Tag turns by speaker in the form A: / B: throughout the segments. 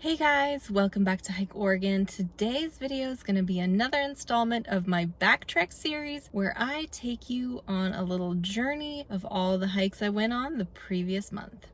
A: Hey guys, welcome back to Hike Oregon. Today's video is going to be another installment of my backtrack series where I take you on a little journey of all the hikes I went on the previous month.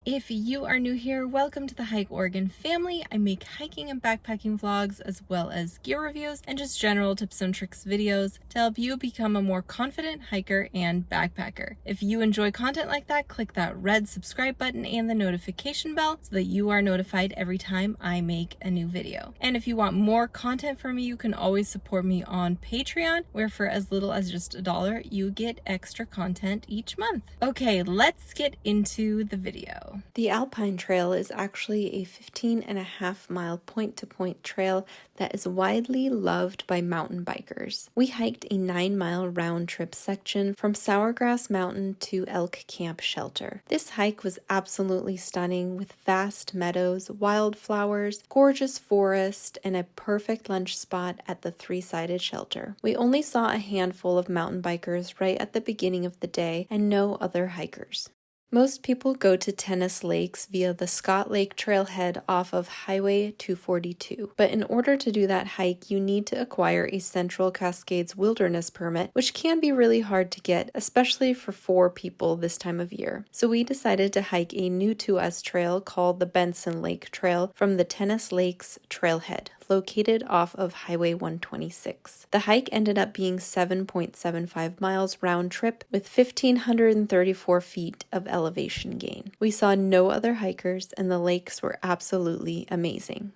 A: If you are new here, welcome to the Hike Oregon family. I make hiking and backpacking vlogs as well as gear reviews and just general tips and tricks videos to help you become a more confident hiker and backpacker. If you enjoy content like that, click that red subscribe button and the notification bell so that you are notified every time I make a new video. And if you want more content from me, you can always support me on Patreon, where for as little as just $1, you get extra content each month. Okay, let's get into the video. The Alpine Trail is actually a 15.5-mile point-to-point trail that is widely loved by mountain bikers. We hiked a 9-mile round-trip section from Sourgrass Mountain to Elk Camp Shelter. This hike was absolutely stunning with vast meadows, wildflowers, gorgeous forest, and a perfect lunch spot at the three-sided shelter. We only saw a handful of mountain bikers right at the beginning of the day and no other hikers. Most people go to Tennis Lakes via the Scott Lake trailhead off of Highway 242, but in order to do that hike, you need to acquire a Central Cascades Wilderness permit, which can be really hard to get, especially for 4 people this time of year. So we decided to hike a new to us trail called the Benson Lake Trail from the Tennis Lakes trailhead, located off of Highway 126. The hike ended up being 7.75 miles round trip with 1,534 feet of elevation gain. We saw no other hikers and the lakes were absolutely amazing.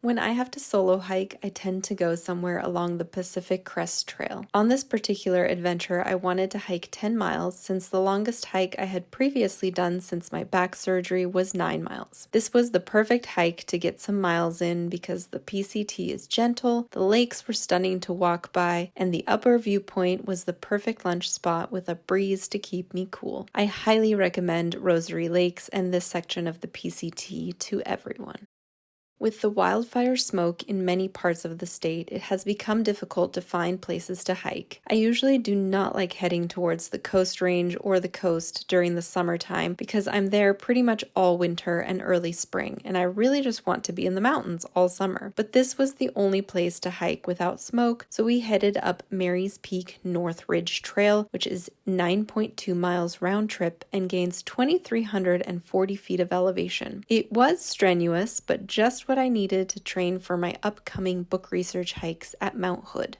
A: When I have to solo hike, I tend to go somewhere along the Pacific Crest Trail. On this particular adventure, I wanted to hike 10 miles since the longest hike I had previously done since my back surgery was 9 miles. This was the perfect hike to get some miles in because the PCT is gentle, the lakes were stunning to walk by, and the upper viewpoint was the perfect lunch spot with a breeze to keep me cool. I highly recommend Rosary Lakes and this section of the PCT to everyone. With the wildfire smoke in many parts of the state, it has become difficult to find places to hike. I usually do not like heading towards the Coast Range or the coast during the summertime because I'm there pretty much all winter and early spring, and I really just want to be in the mountains all summer. But this was the only place to hike without smoke, so we headed up Mary's Peak North Ridge Trail, which is 9.2 miles round trip and gains 2,340 feet of elevation. It was strenuous, but just what I needed to train for my upcoming book research hikes at Mount Hood.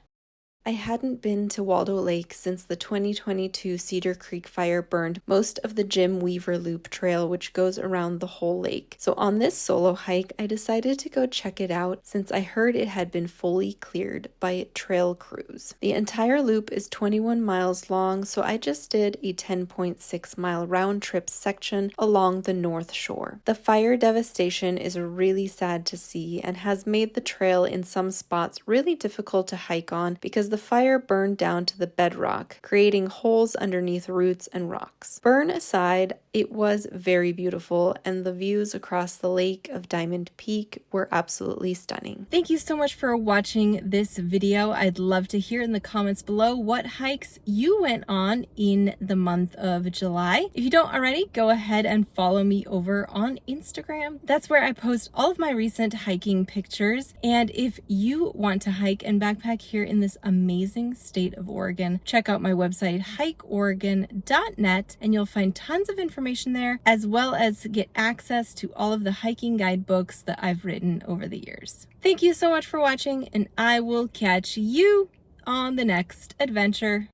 A: I hadn't been to Waldo Lake since the 2022 Cedar Creek fire burned most of the Jim Weaver Loop Trail, which goes around the whole lake. So on this solo hike, I decided to go check it out since I heard it had been fully cleared by trail crews. The entire loop is 21 miles long, so I just did a 10.6 mile round trip section along the north shore. The fire devastation is really sad to see and has made the trail in some spots really difficult to hike on because the fire burned down to the bedrock, creating holes underneath roots and rocks. Burn aside, it was very beautiful, and the views across the lake of Diamond Peak were absolutely stunning. Thank you so much for watching this video. I'd love to hear in the comments below what hikes you went on in the month of July. If you don't already, go ahead and follow me over on Instagram. That's where I post all of my recent hiking pictures. And if you want to hike and backpack here in this amazing state of Oregon, check out my website hikeoregon.net and you'll find tons of information there, as well as get access to all of the hiking guidebooks that I've written over the years. Thank you so much for watching, and I will catch you on the next adventure.